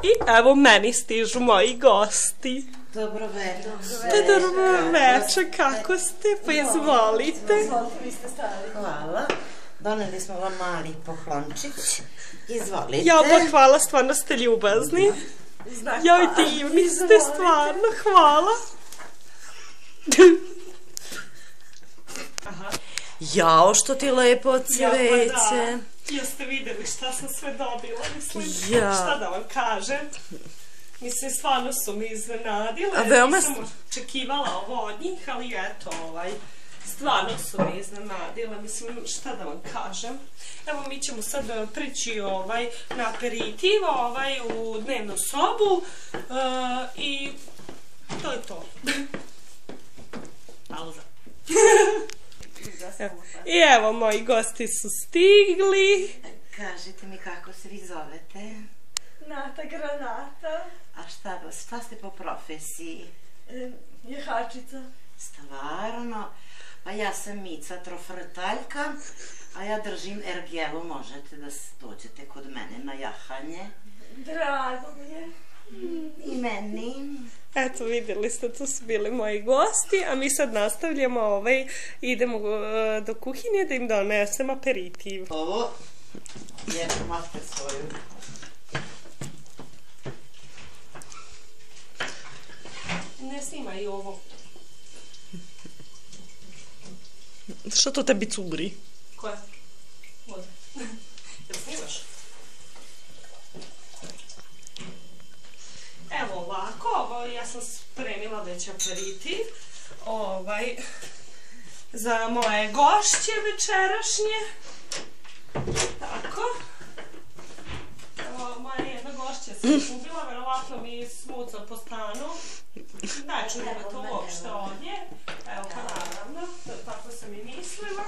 I evo meni stižu moji gosti. Dobro večer. Dobro večer, kako ste? Pa izvolite. Hvala. Doneli smo vam mali poklončić. Izvolite. Ja pa hvala, stvarno ste ljubazni. Joj, divni ste, stvarno, hvala. Jao, što ti lepo cveće. Jeste vidjeli šta sam sve dobila, mislim, šta da vam kažem. Mislim, stvarno su mi iznenadile, nisam očekivala ovo od njih, ali eto, stvarno su mi iznenadile, mislim, šta da vam kažem. Evo, mi ćemo sad prići na aperitiv, u dnevnu sobu i to je to. Pauza. I evo, moji gosti su stigli. Kažite mi kako se vi zovete? Nata Granata. A šta ste po profesiji? Jahačica. Stvarno? Pa ja sam Mica Trofrtaljka, a ja držim ergelu, možete da dođete kod mene na jahanje. Drago mi je. I meni. Eto, vidjeli ste, tu su bili moji gosti, a mi sad nastavljamo, idemo do kuhinje da im donesem aperitiv. Ovo, jednu maske svoju. Ne snimaj ovo. Što to tebi curi? Koja? Voda. Jel snimaš? Evo ovako, ja sam spremila već aperitiv za moje gošće večerašnje. Tako. Evo, moja jedna gošća se izgubila, verovatno mi smuca po stanu. Neću imati uopšte ovdje. Evo, pa naravno, tako sam i mislila.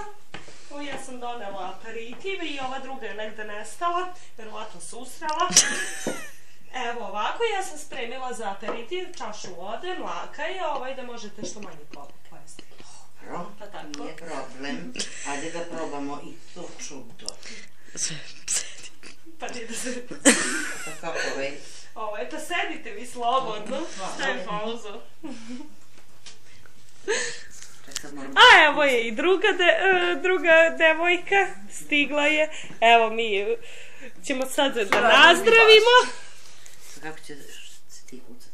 Ja sam donela aperitiv i ova druga je negde nestala, verovatno susrela. Evo ovako, ja sam spremila za aperitiv čašu vode, mlaka je da možete što manje pojesti. Dobro, nije problem. Ajde da probamo i to čudo. Pa nije da se... Pa kako pa sedite vi slobodno, stavim pauzu. A evo je i druga devojka, stigla je. Evo mi ćemo sad da nazdravimo. Kako će se ti kucati?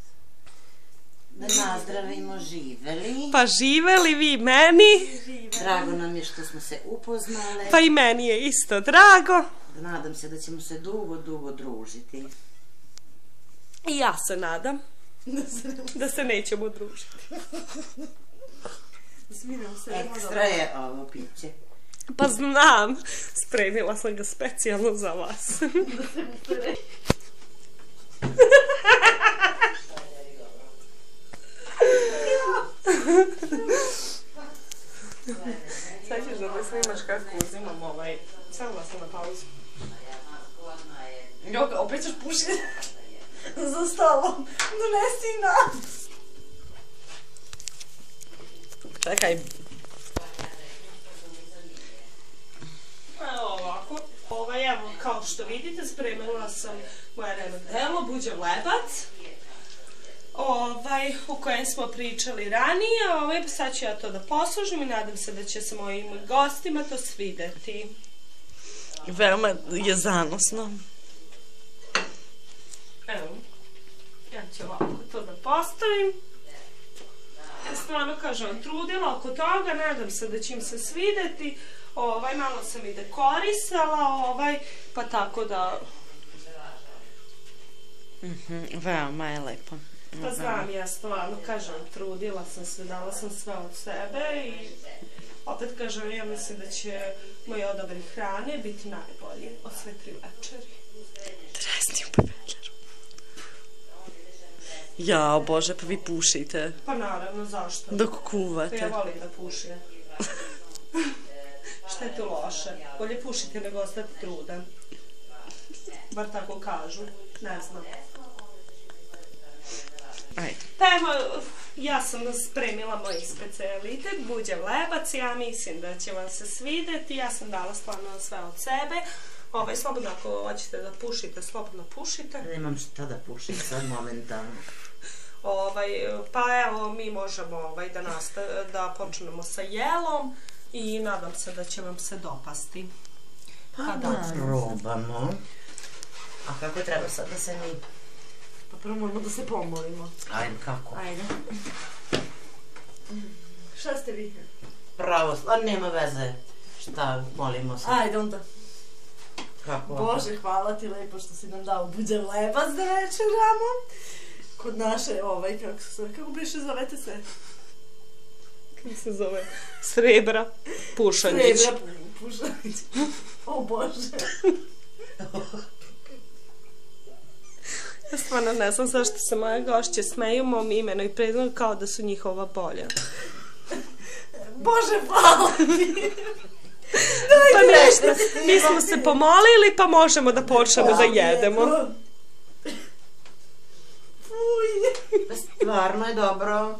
Da nazdravimo, živeli. Pa živeli vi meni. Drago nam je što smo se upoznale. Pa i meni je isto drago. Nadam se da ćemo se dugo družiti. I ja se nadam da se nećemo družiti. Ekstra je ovo piće. Pa znam, spremila sam ga specijalno za vas. Sad ćeš da mi snimaš kako uzimam Stavila sam na pauzu. Opet ćeš pušiti za stolom. Donesi nam. Čekaj. Evo ovako. Evo, kao što vidite, spremila sam moje remetelo, buđe lebac. O kojem smo pričali ranije. Sad ću ja to da poslužim i nadam se da će se mojim gostima to svideti. Veoma je zanosno. Evo, ja ću ovako to da postavim. Stvarno, kažem, trudila oko toga, nadam se da će im se svideti. Malo sam i dekorisala, pa tako da... Veoma je lepo. Pa znam, ja stvarno, kažem, trudila sam se, dala sam sve od sebe i opet, kažem, ja mislim da će moj odabir hrane biti najbolji od sve 3 večeri. Tresniju pa večeru. Jao, Bože, pa vi pušite. Pa naravno, zašto? Dok kuvate. Pa ja volim da pušim. Šta je to loše? Bolje pušiti nego ostati trudan. Bar tako kažu. Ne znam. Ajde. Pa evo, ja sam spremila moj specijalitet, buđe lebac. Ja mislim da će vam se svideti. Ja sam dala stvarno sve od sebe. Slobodno ako hoćete da pušite, slobodno pušite. Nemam šta da pušim sad momentalno. Pa evo, mi možemo da počnemo sa jelom i nadam se da će vam se dopasti. Pa da probamo. A kako treba sad da se mi... Pa prvo moramo da se pomolimo. Ajde, kako? Ajde. Šta ste vi? Pravoslavno, nema veze. Šta, molimo se. Ajde onda. Kako? Bože, hvala ti lepo što si nam dao buđe lebac da večeramo. Kod naše, kako biše zovete se? Kako se zove? Srebra Pušanjić. Srebra Pušanjić. O Bože. Ja stvarno ne znam zašto se moje gošće smeju mom imenu i prezimenu kao da su njihova bolja. Bože, hvala ti. Pa nešto, mi smo se pomolili pa možemo da počnemo da jedemo. Stvarno je dobro.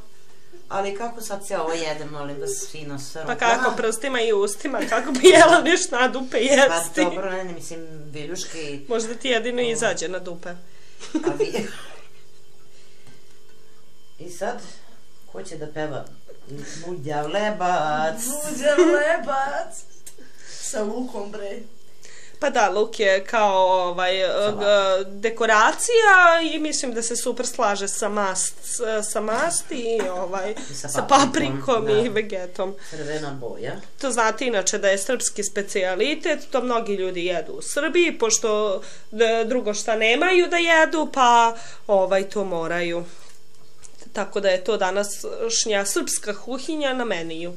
Ali kako sad se ovo jede, molim vas, fino sa rukama? Pa kako, prstima i ustima, kako bi jela nešto na dupe jesti? Pa dobro, ne, mislim, viljuške... Možda ti jedino izađe na dupe. I sad, ko će da peva? Buđav lebac. Buđav lebac. Sa lukom, bre. Pa da, luk je kao dekoracija i mislim da se super slaže sa masti i sa paprikom i vegetom. Crvena boja. To znate inače da je srpski specijalitet, to mnogi ljudi jedu u Srbiji, pošto drugo šta nemaju da jedu, pa to moraju. Tako da je to današnja srpska kuhinja na meniju.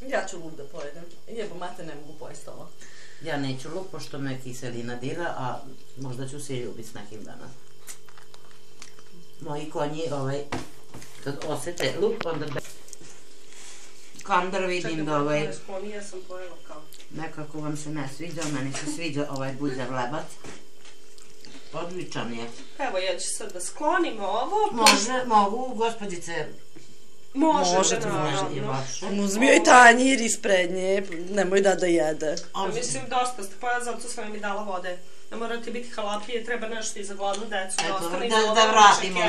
Ja ću luk da pojedem. Jebo mate, ne mogu pojesti ovo. Ja neću luk, pošto me kiselina dira, a možda ću se i ljubiti s nekim danas. Moji konji, kad osete luk, onda kandar vidim da nekako vam se ne sviđa, meni se sviđa ovaj buđav lebac. Odličan je. Evo, ja ću sad da sklonim ovo. Mogu, gospođice... Možete, uzmi joj tanjir ispred nje, nemoj da jede. Mislim, dosta ste pojela, zato sam mi dala vode. Ne morate biti halaplije, treba nešto i za gladnu decu. Da vratimo,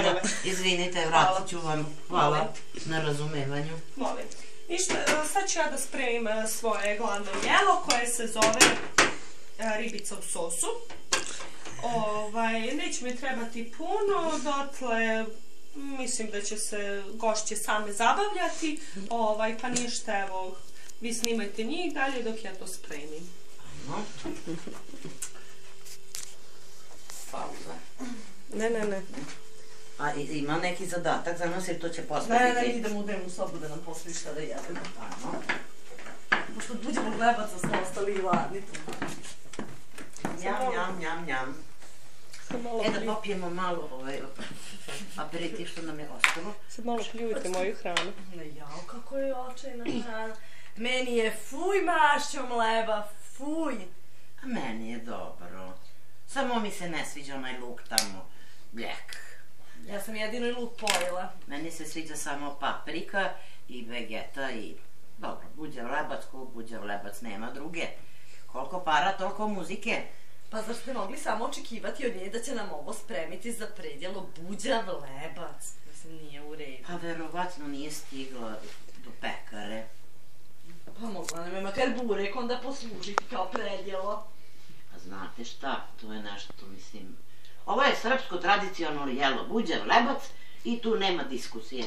izvinite, vratit ću vam. Hvala na razumevanju. Molim. Ništa, sad ću ja da spremim svoje gladno jelo koje se zove ribica u sosu. Neće mi trebati puno, dotle... Mislim da će se gošće same zabavljati, pa ništa, evo, vi snimajte njih dalje dok ja to spremim. Pauza. Ne. A ima neki zadatak za nas ili to će postaviti? Ne, idemo u dnevnu sobu da nam posli šta da jedemo. Pošto buđemo glebaca smo ostali i ladni. Njam. Da popijemo malo aperitiv što nam je ostalo. Sad malo pljujte moju hranu. Jao, kako je očajna hrana. Meni je fuj mašćom leba, fuj. A meni je dobro. Samo mi se ne sviđa onaj luk tamo, bljek. Ja sam jedino i luk pojela. Meni se sviđa samo paprika i vegeta i... Dobro, buđav lebac, buđav lebac, nema druge. Koliko para, toliko muzike. Pa zar ste mogli samo očekivati od nje da će nam ovo spremiti za predjelo buđav lebac? Mislim, nije u redu. Pa verovatno nije stigla do pekare. Pa mogla nam je makar burek onda poslužiti kao predjelo. A znate šta, to je nešto, mislim... Ovo je srpsko tradicionalno jelo, buđav lebac i tu nema diskusije.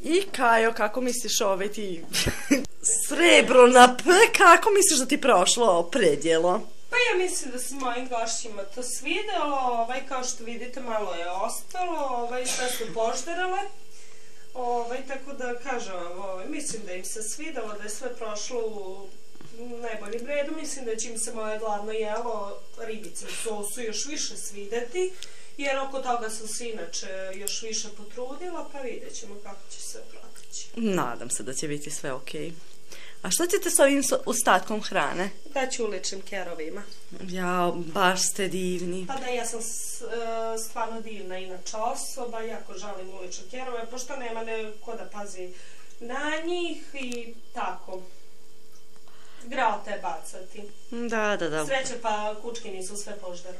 I Kajo, kako misliš ti srebro na P, kako misliš da ti prošlo predjelo? Pa ja mislim da se mojim gošćima to svidelo, kao što vidite malo je ostalo, sve su požderale, tako da kažem vam, mislim da im se svidelo, da je sve prošlo u najboljim redu, mislim da će im se moje gladno jelo, ribice u sosu još više svideti, jer oko toga sam se inače još više potrudila, pa vidjet ćemo kako će sve proteći. Nadam se da će biti sve okej. A što ćete s ovim ostatkom hrane? Daću uličnim kerovima. Jao, baš ste divni. Pa da, ja sam stvarno divna inače osoba, jako žalim ulične kerove, pošto nema neko da pazi na njih i tako. grote bacati. Da. Sreće pa kučke nisu sve poždaro.